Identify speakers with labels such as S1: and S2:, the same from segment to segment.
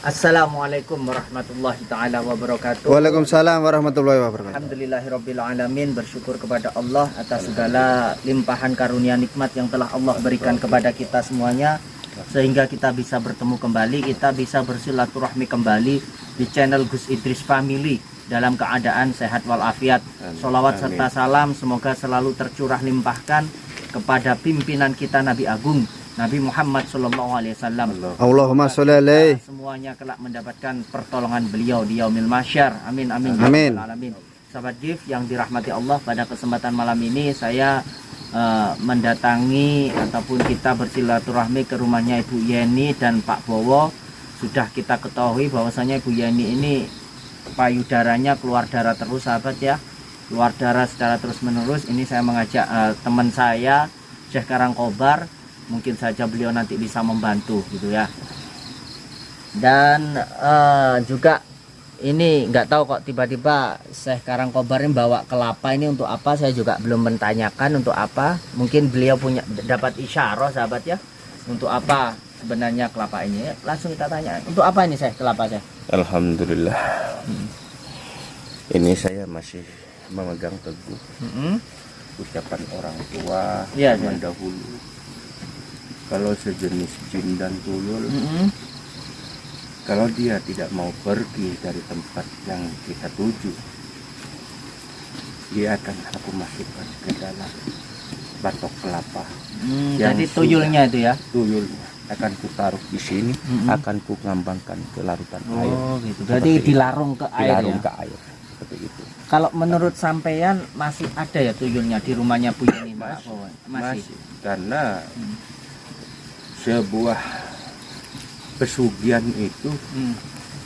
S1: Assalamualaikum warahmatullahi ta'ala wabarakatuh.
S2: Waalaikumsalam warahmatullahi wabarakatuh.
S1: Alhamdulillahirabbil alamin, bersyukur kepada Allah atas segala limpahan karunia nikmat yang telah Allah berikan kepada kita semuanya, sehingga kita bisa bertemu kembali, kita bisa bersilaturahmi kembali di channel Gus Idris Family dalam keadaan sehat walafiat. Sholawat serta salam semoga selalu tercurah limpahkan kepada pimpinan kita Nabi Agung Nabi Muhammad SAW.
S2: Allahumma sholli alaihi.
S1: Semuanya kelak mendapatkan pertolongan beliau di yaumil mahsyar. Amin amin.
S2: Amin.
S1: Alamin. Sahabat GIF yang dirahmati Allah, pada kesempatan malam ini saya mendatangi ataupun kita bersilaturahmi ke rumahnya Ibu Yeni dan Pak Bowo. Sudah kita ketahui bahwasanya Ibu Yeni ini payudaranya keluar darah terus, sahabat ya. Keluar darah secara terus menerus. Ini saya mengajak teman saya Syekh Karangkobar, mungkin saja beliau nanti bisa membantu gitu ya. Dan juga ini nggak tahu kok tiba-tiba Syekh Karangkobar ini bawa kelapa, ini untuk apa saya juga belum mentanyakan untuk apa. Mungkin beliau punya dapat isyarah, sahabat ya, untuk apa sebenarnya kelapa ini. Langsung kita tanya, untuk apa ini Syekh kelapa saya?
S3: Alhamdulillah. Ini saya masih memegang teguh ucapan orang tua
S1: ya,
S3: zaman dahulu. Kalau sejenis jin dan tuyul, kalau dia tidak mau pergi dari tempat yang kita tuju, dia akan aku masukkan ke dalam batok kelapa.
S1: Jadi tuyulnya itu ya?
S3: Tuyulnya akan kutaruh di sini, akan ku ngambangkan ke larutan air.
S1: Oh gitu. Berarti dilarung ke air.
S3: Dilarung
S1: ya?
S3: ke air. Seperti itu.
S1: Kalau menurut sampean masih ada ya tuyulnya di rumahnya Bu Yeni? Masih.
S3: Karena sebuah pesugihan itu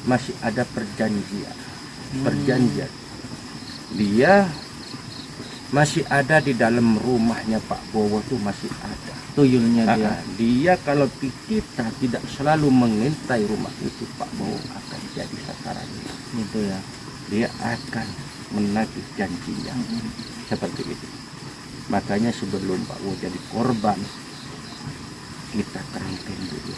S3: masih ada perjanjian. Dia masih ada di dalam rumahnya Pak Bowo, tuh masih ada
S1: tuyulnya dia.
S3: Dia kalau kita tidak selalu mengintai rumah itu, Pak Bowo akan jadi sasaran
S1: Gitu ya.
S3: Dia akan menagih janjinya. Seperti itu. Makanya sebelum Pak Bowo jadi korban, kita kerangkeng dulu.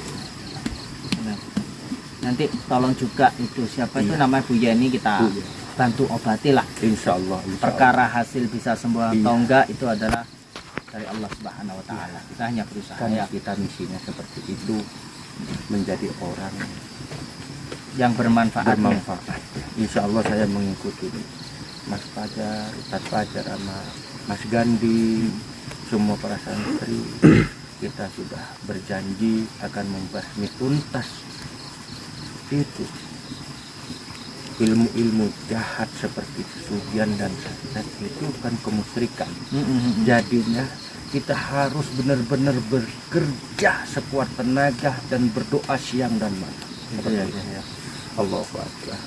S3: Nanti tolong juga itu siapa itu namanya Bu Yeni, kita bantu obati lah. Insya Allah. Perkara hasil bisa sembuh atau enggak itu adalah dari Allah Subhanahu Wa Taala. Kita hanya berusaha. Kita misinya seperti itu, menjadi orang
S1: yang bermanfaat.
S3: Insya Allah saya mengikuti Mas Fajar, Ustaz Fajar, sama Mas Gandhi, semua para santri. Kita sudah berjanji akan membasmi tuntas itu ilmu-ilmu jahat seperti kesugihan dan santet, itu kan kemusyrikan. Jadinya kita harus benar-benar bekerja sekuat tenaga dan berdoa siang dan malam. Ya. Allahu Akbar.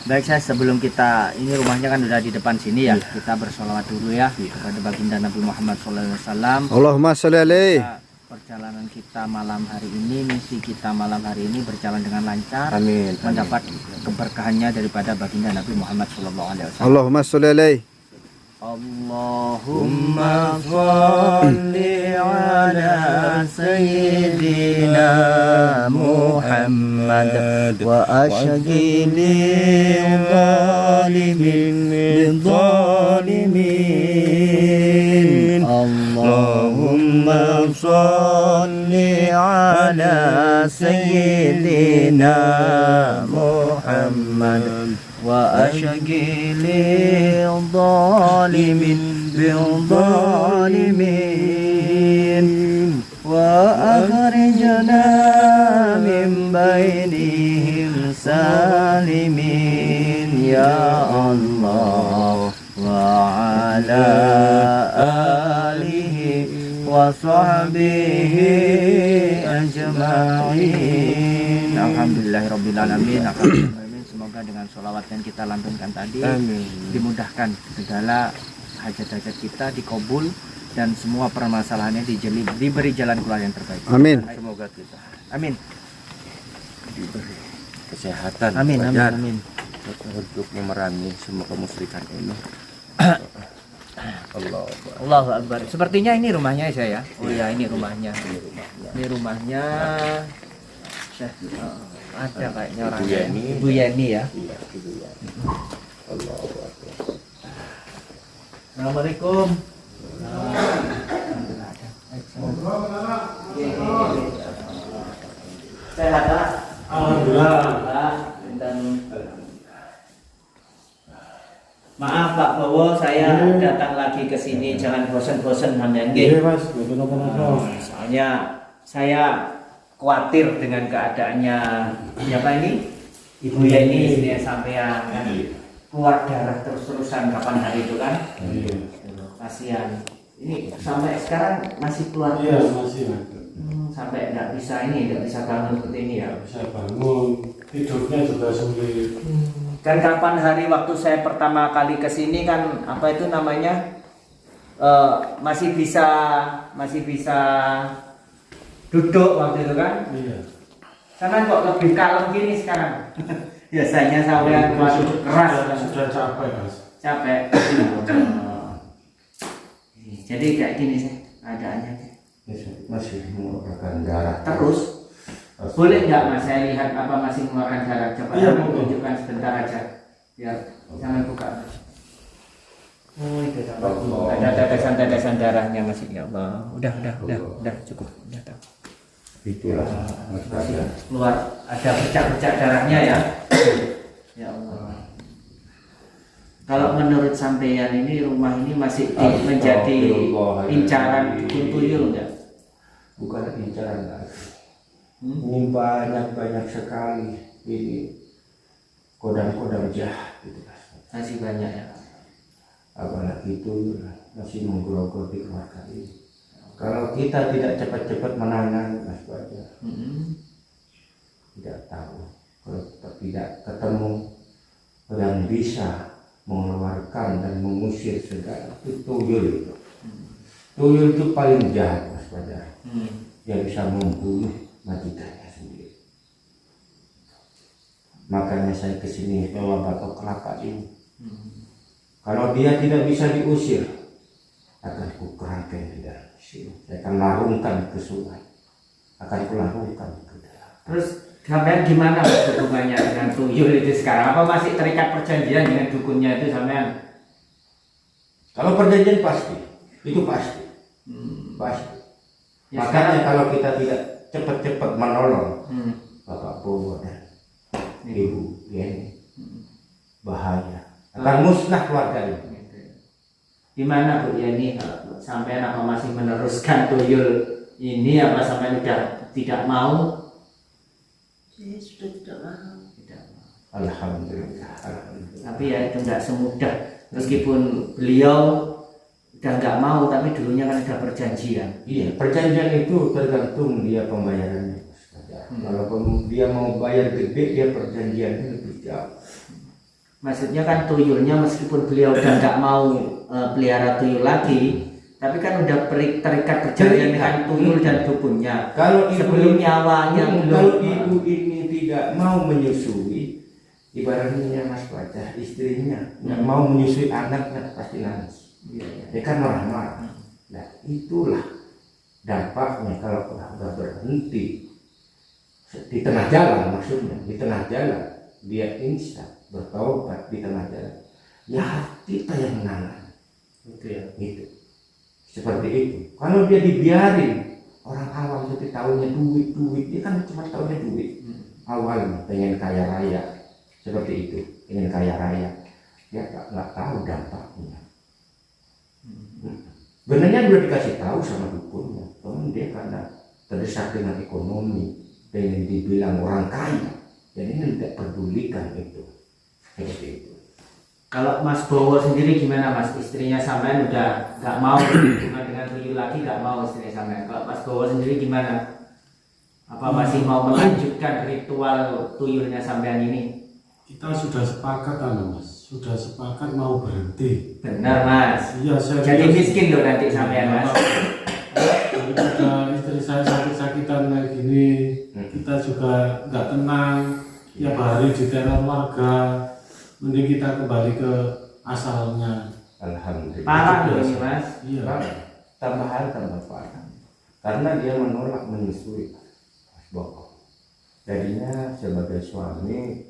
S1: Baik, saya sebelum kita, ini rumahnya kan udah di depan sini ya, kita bersolawat dulu ya kepada baginda Nabi Muhammad SAW.
S2: Allahumma sholli alaihi.
S1: Perjalanan kita malam hari ini, misi kita malam hari ini berjalan dengan lancar.
S3: Amin.
S1: Mendapat keberkahannya daripada baginda Nabi Muhammad SAW.
S2: Allahumma sholli alaihi.
S1: Allahumma sholli ala sayyidina Muhammad wa ashghili zalimin bidzalimin. Allahumma sholli ala sayyidina Muhammad wa ashghili zalimin bidzalimin wa akhrijna min bainihim salimin ya Allah wa ala alihi wa sahbihi ajma'in. Alhamdulillahirabbil alamin. Semoga dengan sholawat yang kita lantunkan tadi, dimudahkan segala hajat-hajat kita, dikabul, dan semua permasalahannya diberi jalan keluar yang terbaik.
S2: Amin.
S3: Semoga kita
S4: diberi kesehatan.
S1: Amin, amin, amin.
S4: Untuk memerangi semua kemusyrikan ini.
S1: Allahu Akbar. Sepertinya ini rumahnya saya. Oh ya, ini rumahnya. Ini rumahnya Syekh, ada kayaknya orang
S4: Ibu Yeni.
S1: Ibu Yeni ya.
S4: Iya, itu ya. Allahu Akbar.
S1: Assalamualaikum. Sehat Pak?
S5: Alhamdulillah.
S1: Dan maaf Pak Bowo, saya datang lagi ke sini, jangan bosan-bosan sampean nggih.
S5: Iya Mas, betul apa?
S1: Soalnya saya khawatir dengan keadaannya siapa ini? Ibu Yeni ini sampean kan keluar darah terus-terusan kapan hari itu kan?
S5: Iya.
S1: Kasihan. Ini sampai sekarang masih keluar
S5: Iya
S1: terus.
S5: masih Mas.
S1: Sampai nggak bisa bangun seperti ini ya.
S5: Nggak bisa bangun, tidurnya juga sulit.
S1: Kan kapan hari waktu saya pertama kali ke sini kan apa itu namanya masih bisa duduk waktu itu kan.
S5: Iya.
S1: Sana kok lebih kalem gini sekarang. Biasanya sampai waduh keras kan.
S5: Sudah capek Mas.
S1: Capek. Jadi kayak gini sih keadaannya.
S4: Masih mengeluarkan darah
S1: Terus boleh nggak Mas saya lihat apa masih mengeluarkan darah? Coba
S5: Iya,
S1: saya
S5: boleh.
S1: tunjukkan sebentar aja. Biar jangan buka. Oh itu
S4: Allah.
S1: ada tetesan darahnya masih ya Allah. Udah cukup. Udah tahu.
S4: Itulah Mas
S1: Masih
S4: Badar.
S1: keluar ada bercak-bercak darahnya ya. Ya Allah. Kalau menurut sampeyan ini rumah ini masih menjadi incaran dukun tuyul enggak?
S4: Bukan incaran lagi. Ini banyak sekali ini kodam-kodam jahat gitu Mas.
S1: Masih banyak ya.
S4: Apalagi itu masih menggerogoti keluarga ini. Kalau kita tidak cepat-cepat menangani Mas Badar, tidak tahu. Kalau kita tidak ketemu yang bisa mengeluarkan dan mengusir segala itu tuyul itu. Tuyul itu paling jahat Mas Badar. Dia bisa membunuh majikannya sendiri. Makanya saya kesini bawa batok kelapa ini. Kalau dia tidak bisa diusir, akan kukerangkai di dalam sini. Saya akan larungkan ke sungai. Akan kularungkan ke dalam.
S1: Terus sampean gimana Mas, hubungannya dengan tuyul itu sekarang? Apa masih terikat perjanjian dengan dukunnya itu sampean?
S4: Kalau perjanjian pasti, itu pasti. Pasti.
S1: Ya,
S4: Makanya kalau kita tidak cepat-cepat menolong Bapak Bowo dan Ibu Yeni, bahaya. Akan musnah keluarga ini.
S1: Gimana Bu Yeni, sampean apa masih meneruskan tuyul ini apa sampean udah tidak mau?
S3: Saya sudah tidak mau.
S1: Tidak mau.
S4: Alhamdulillah. Alhamdulillah.
S1: Tapi ya itu tidak semudah. Meskipun beliau udah nggak mau, tapi dulunya kan ada perjanjian.
S4: Iya, perjanjian itu tergantung dia pembayarannya. Kalau dia mau bayar gede, dia perjanjiannya lebih jauh.
S1: Maksudnya kan tuyulnya meskipun beliau udah nggak mau pelihara tuyul lagi, tapi kan udah terikat perjanjian dengan tuyul dan dukunnya.
S4: Kalau
S1: Sebelum nyawanya
S4: kalau
S1: belum.
S4: ibu ini tidak mau menyusui, ibaratnya Mas Badar, istrinya nggak mau menyusui anaknya pasti nangis. Dia kan marah-marah. Nah itulah dampaknya kalau udah berhenti di tengah jalan, maksudnya di tengah jalan dia instan bertaubat di tengah jalan. Ya kita yang menangani.
S1: Gitu ya.
S4: Gitu. Seperti itu. Kalau dia dibiarin, orang awam seperti tahunya duit, dia kan cuma tahunya duit. Awalnya pengen kaya raya, seperti itu, pengen kaya raya. Dia nggak tahu dampaknya. Benarnya udah dikasih tahu sama dukunnya, namun dia karena terdesak dengan ekonomi, pengen dibilang orang kaya, jadi ini tidak pedulikan itu. Seperti itu.
S1: Kalau Mas Bowo sendiri gimana Mas? Istrinya sampean udah nggak mau berhubungan dengan tuyul lagi, nggak mau istrinya sampean. Kalau Mas Bowo sendiri gimana? Apa masih mau melanjutkan ritual tuyulnya sampean ini?
S5: Kita sudah sepakat Mas, sudah sepakat mau berhenti.
S1: Benar Mas.
S5: Iya saya.
S1: Jadi miskin loh nanti sampean Mas.
S5: Daripada istri saya sakit-sakitan kayak gini, kita juga nggak tenang. Tiap hari diteror warga. Mending kita kembali ke asalnya.
S4: Alhamdulillah.
S1: Parah loh ini Mas.
S5: Iya.
S4: Tambahan tambah parah. karena dia menolak menyusui Mas Boko. Jadinya sebagai suami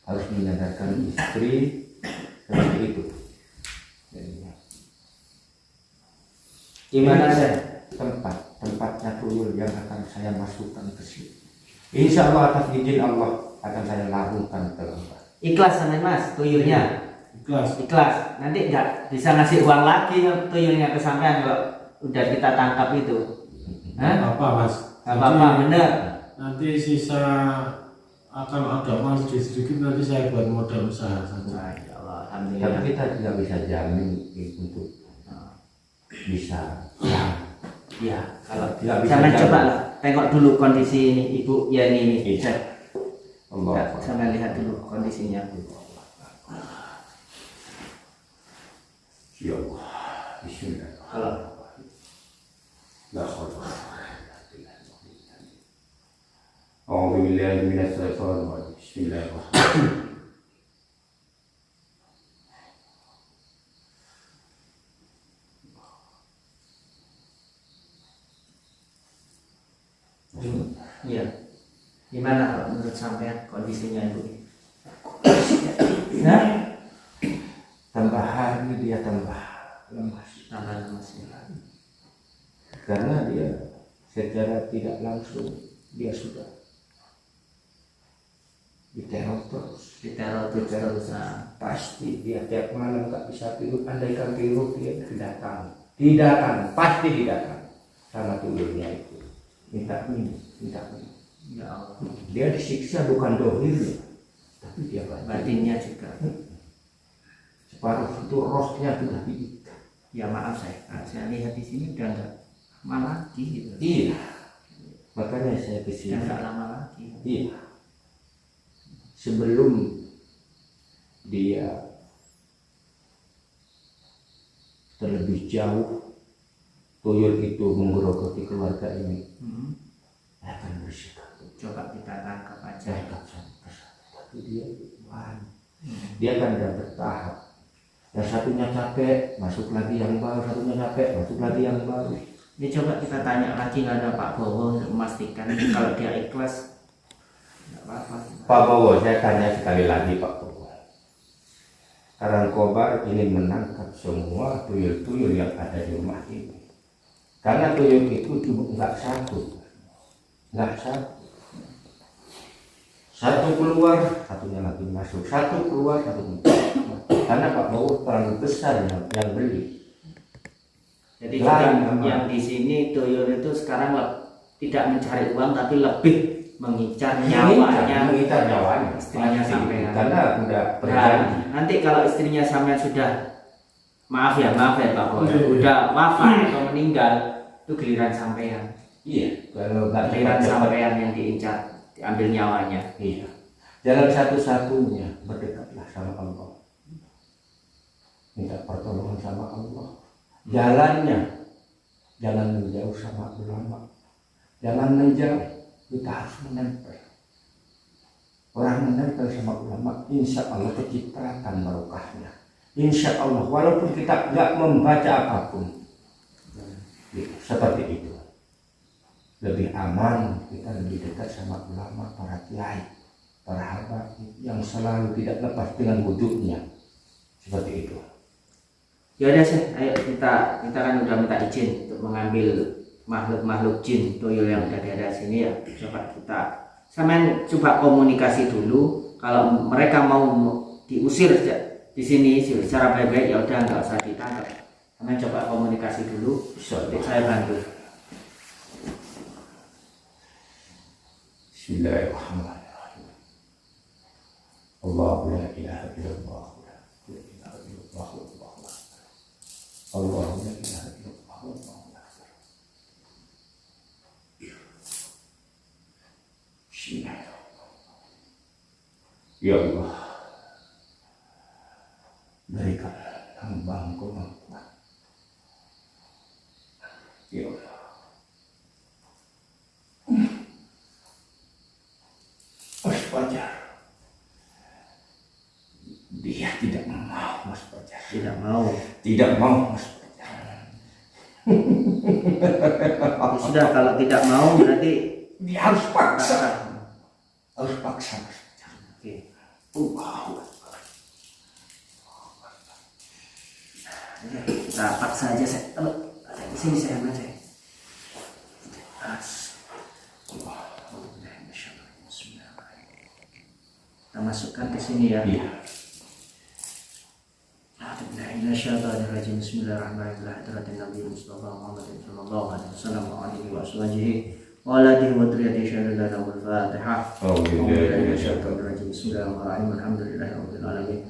S4: harus menyadarkan istri seperti itu. Jadinya
S3: Gimana sih?
S4: tempatnya tuyul yang akan saya masukkan ke sini. Insya Allah atas izin Allah akan saya larungkan ke lembah.
S3: Ikhlas sama Mas tuyulnya?
S5: Ikhlas.
S3: Ikhlas. Nanti nggak bisa ngasih uang lagi tuyulnya ke sampean kalau udah kita tangkap itu. Hah?
S5: Apa Mas?
S3: Nggak apa-apa, bener.
S5: Nanti sisa akan ada uang sedikit nanti saya buat modal usaha saja.
S3: Masya Allah,
S4: Tapi
S3: alhamdulillah.
S4: kita tidak bisa jamin untuk bisa.
S3: Ya, kalau
S4: Tidak bisa
S3: sampean
S4: jamin.
S3: coba lah tengok dulu kondisi ini Ibu Yani ini.
S4: Iya.
S3: Cek.
S4: Allah.
S3: Sampean lihat dulu kondisinya.
S4: Ya Allah. Bismillahirrahmanirrahim. La haula wa la quwwata illa billah. A'udzu billahi minasy syaithanir rajim. Bismillahirrahmanirrahim.
S3: Iya. Gimana kalau menurut sampean kondisinya Ibu? Nah,
S4: Tambah hari dia tambah lemas.
S3: tambah lemas ya.
S4: Karena dia secara tidak langsung dia sudah diteror terus.
S3: Diteror terus. Nah,
S4: Pasti dia tiap malam nggak bisa tidur. Andaikan tidur dia tidak pasti datang sama tuyulnya itu. Minta ini.
S3: ya Allah.
S4: Dia disiksa bukan dohirnya, tapi dia
S3: Batinnya juga.
S4: separuh itu rohnya sudah diikat.
S3: Ya maaf saya lihat di sini udah nggak lama lagi gitu.
S4: Iya, makanya saya
S3: Udah
S4: kesini.
S3: nggak lama lagi.
S4: Iya, sebelum dia terlebih jauh tuyul itu menggerogoti keluarga ini, akan bersikap.
S3: Coba kita tangkap aja.
S4: Tapi dia dia kan udah bertahap. Yang satunya capek, masuk lagi yang baru, satunya capek, masuk lagi yang baru.
S3: Ini coba kita tanya lagi kepada Pak Bowo untuk memastikan kalau dia ikhlas. Nggak apa-apa.
S4: Pak Bowo, saya tanya sekali lagi Pak Bowo. Karangkobar ingin menangkap semua tuyul-tuyul yang ada di rumah ini. Karena tuyul itu cuma nggak satu. Satu keluar, satunya lagi masuk. Satu keluar, satu masuk. Karena Pak Bowo terlalu besar yang beli.
S3: Jadi
S4: Lain
S3: juga
S4: sama.
S3: yang di sini tuyul itu sekarang tidak mencari uang tapi lebih mengincar nyawanya.
S4: Mengincar nyawanya.
S3: Istrinya
S4: Pasti.
S3: sampean.
S4: Karena udah
S3: Nah,
S4: berjanji.
S3: nanti kalau istrinya sampean sudah maaf ya Pak Bowo,
S5: Iya.
S3: udah wafat atau meninggal, itu giliran sampean.
S4: Iya, kalau nggak
S3: Giliran
S4: cepat-cepat.
S3: sampean yang diincar, diambil nyawanya.
S4: Iya. Jalan satu-satunya berdekatlah sama Allah. Minta pertolongan sama Allah. Jalannya jangan menjauh sama ulama. Jangan menjauh, kita harus menempel. Orang menempel sama ulama, insya Allah kecipratan barokahnya. Insya Allah, walaupun kita nggak membaca apapun, seperti itu. Lebih aman, kita lebih dekat sama ulama, para kiai, para habaib yang selalu tidak lepas dengan wujudnya. Seperti itu.
S3: Ya udah sih, ayo kita kan udah minta izin untuk mengambil makhluk jin tuyul yang udah ada sini ya. Coba kita sampean coba komunikasi dulu. Kalau mereka mau diusir di sini secara baik-baik ya udah nggak usah ditangkap. Sampean coba komunikasi dulu. Saya bantu.
S4: Bismillahirrahmanirrahim. Allahu la ilaha illallah. Allahu la ilaha illallah. Bismillahirrahmanirrahim. Ya Allah, berikan hamba-Mu kemampuan. Ya Allah. Mas Fajar, dia tidak mau Mas Fajar.
S3: Tidak mau.
S4: Tidak mau Mas Fajar.
S1: Ya sudah, kalau tidak mau berarti
S4: Dia harus paksa. Harus paksa.
S1: Oke. Kita paksa aja saya. Di sini saya ambil saya. Kita masukkan ke sini ya.
S4: Iya.
S1: Bismillahirrahmanirrahim. Nabi Mustafa Muhammad sallallahu alaihi wasallam wa alihi wa sahbihi wa ala alihi wa triyati syahadana wal Fatihah. Bismillahirrahmanirrahim. Alhamdulillahi rabbil alamin.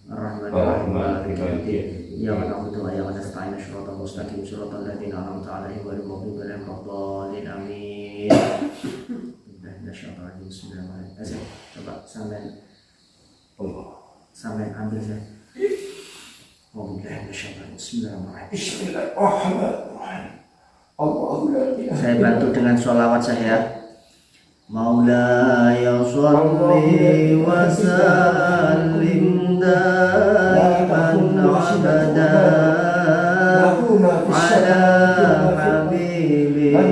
S1: Ar-Rahmanir-Rahim. Maliki yaumiddin. Iyyaka na'budu wa iyyaka nasta'in. Shiratal mustaqim. Shiratal ladzina an'amta 'alaihim ghairil maghdubi alaihim waladdallin. Amin. Bismillahirrahmanirrahim. Coba sampai ambil saya. Bismillahirrahmanirrahim. Saya bantu dengan sholawat saya. Maulaya sholli wa sallim daiman abada ala habibika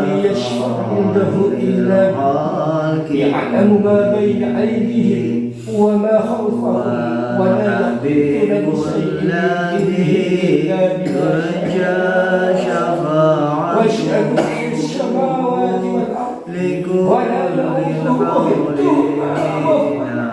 S1: khairil khalqi
S4: يعلم ما بين أيديهم وما خلفهم ولا يحيطون بشيء
S1: ترجى شفاعته
S4: واشهد في السماوات والأرض ولا
S1: مولاي صل وسلم دائما على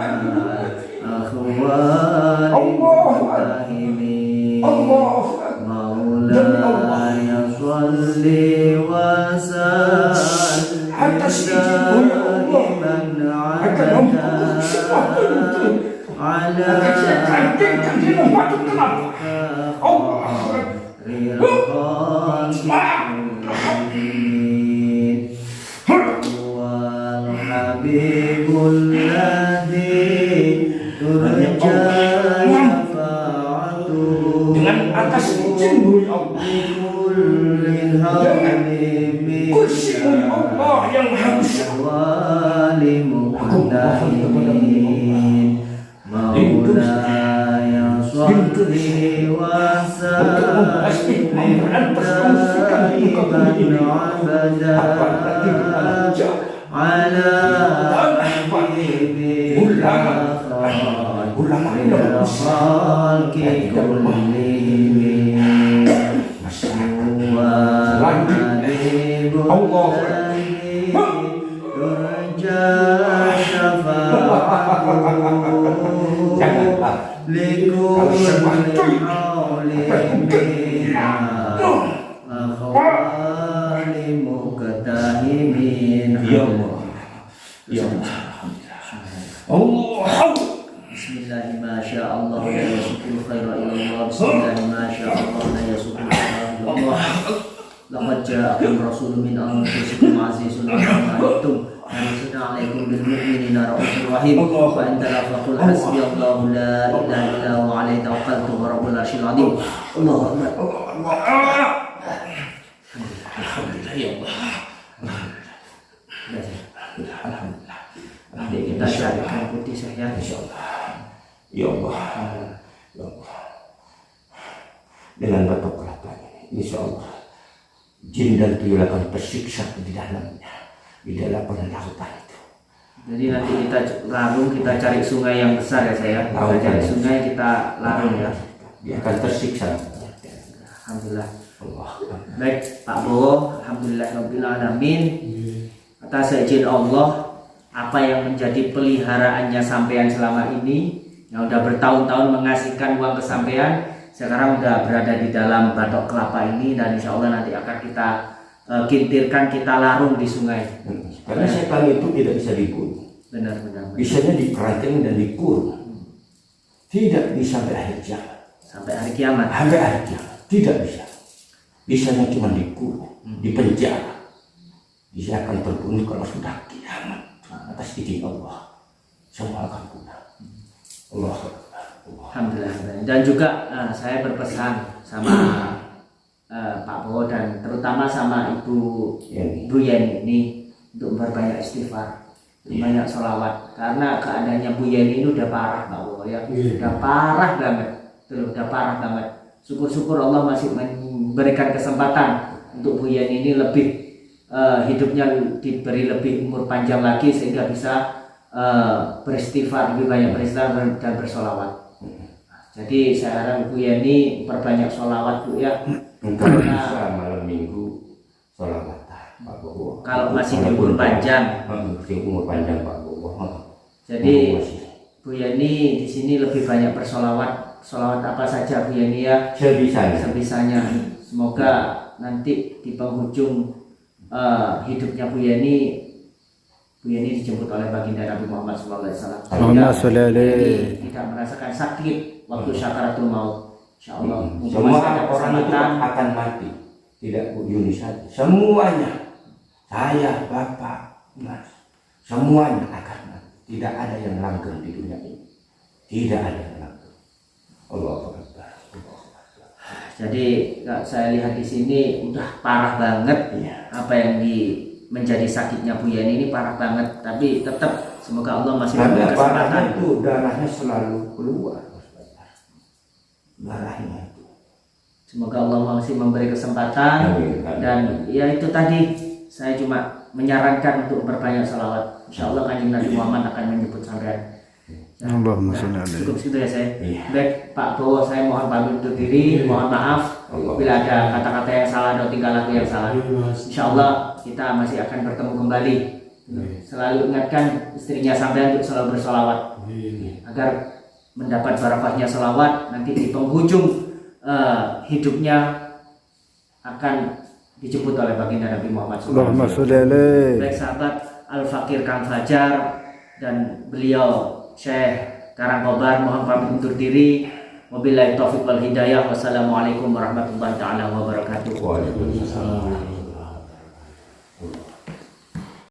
S1: الحبيب الذي ترجى شفاعته
S4: dengan atas izin Allah. Kursi Allah yang harus
S1: Maulaya sholli wa sallim daiman abada ala habibika khairil khalqi kullihim wa habibul ladzi turja syafa'atuhu likulli hawlin minna akhwali muqtahimin.
S4: Ya Allah. Ya Allah.
S1: Bismillahi ma sya Allah la yasukul khaira ilallah. Bismillahi ma sya Allah la yasukul khaira ilallah. Laqad ja'akum rasulun min anfusikum azizun 'alaihi ma antum harisun 'alaikum bil mu'minina raufur rahim. Wa in talafaqul hasbiyallahu la ilaha illa huwa 'alaihi tawakkaltu wa rabbul arsyil 'azim. Allahu akbar.
S4: Alhamdulillah ya Allah. Alhamdulillah.
S1: Nanti kita syariatkan putih saya insyaallah.
S4: Ya Allah. Ya Allah. Dengan batok kelapanya insyaallah jin dan tuyul akan tersiksa di dalamnya, di dalam lautan itu.
S1: Jadi nanti kita larung, kita cari sungai yang besar ya saya. Kita cari sungai, kita larung ya.
S4: Dia akan tersiksa.
S1: Alhamdulillah.
S4: Allah.
S1: Baik Pak Bowo, alhamdulillah rabbil alamin. Atas izin Allah, apa yang menjadi peliharaannya sampean selama ini, yang udah bertahun-tahun mengasihkan uang ke sampean, sekarang udah berada di dalam batok kelapa ini, dan insya Allah nanti akan kita kintirkan, kita larung di sungai.
S4: Karena setan itu tidak bisa dibunuh.
S1: Benar-benar.
S4: Bisanya dikerangkeng dan dikurung. Tidak bisa sampai akhir zaman.
S1: Sampai hari kiamat.
S4: Sampai akhir kiamat. Tidak bisa. Bisanya cuma dikurung, dipenjara. Dia akan terbunuh kalau sudah kiamat. Atas izin Allah. Semua akan punah. Allah.
S1: Alhamdulillah. Dan juga saya berpesan sama Pak Bowo dan terutama sama Bu Yeni ini untuk berbanyak istighfar, banyak sholawat, karena keadaannya Bu Yeni ini udah parah Pak Bowo ya, udah parah banget, udah parah banget. Syukur-syukur Allah masih memberikan kesempatan
S3: untuk Bu Yeni ini lebih hidupnya diberi lebih umur panjang lagi sehingga bisa beristighfar, lebih banyak beristighfar dan bersolawat. Jadi saya harap Bu Yeni perbanyak solawat Bu ya.
S4: Kalau bisa malam minggu solawat Pak Bowo.
S3: Kalau masih di umur panjang.
S4: Di umur panjang Pak Bowo.
S3: Jadi Bu Yeni di sini lebih banyak bersolawat. Solawat apa saja Bu Yeni ya? Sebisanya. Semoga nanti di penghujung hidupnya Bu Yeni dijemput oleh baginda Nabi Muhammad SAW.
S2: Allahumma sholli alaihi.
S3: Tidak merasakan sakit waktu syakaratul maut. Insyaallah.
S4: Semua orang itu akan mati. Tidak Bu Yuni saja. Semuanya. Saya, Bapak, Mas. Semuanya akan mati. Tidak ada yang langgeng di dunia ini. Tidak ada yang langgeng. Allahu Akbar.
S3: Jadi saya lihat di sini udah parah banget apa yang menjadi sakitnya Bu Yeni ini parah banget. Tapi tetap semoga Allah masih memberi kesempatan.
S4: Itu darahnya selalu keluar. Darahnya itu.
S3: Semoga Allah masih memberi kesempatan. Dan ya itu tadi saya cuma menyarankan untuk berbanyak salawat. Insya Allah Kanjeng Nabi Muhammad akan menyebut sampean.
S2: Allahumma sholli alaihi.
S3: Cukup segitu ya saya. Baik Pak Bowo, saya mohon pamit undur diri. Mohon maaf bila ada kata-kata yang salah atau tingkah laku yang salah. Insya Allah kita masih akan bertemu kembali. Selalu ingatkan istrinya sampean untuk selalu bersolawat agar mendapat barakahnya salawat. Nanti di penghujung hidupnya akan dijemput oleh baginda Nabi Muhammad SAW.
S2: Allahumma sholli alaihi.
S3: Baik sahabat Al-Fakir Kang Fajar dan beliau Syekh Karangkobar mohon pamit undur diri. Wabillahi taufiq wal hidayah. Wassalamualaikum warahmatullahi taala wabarakatuh.
S4: Waalaikumsalam.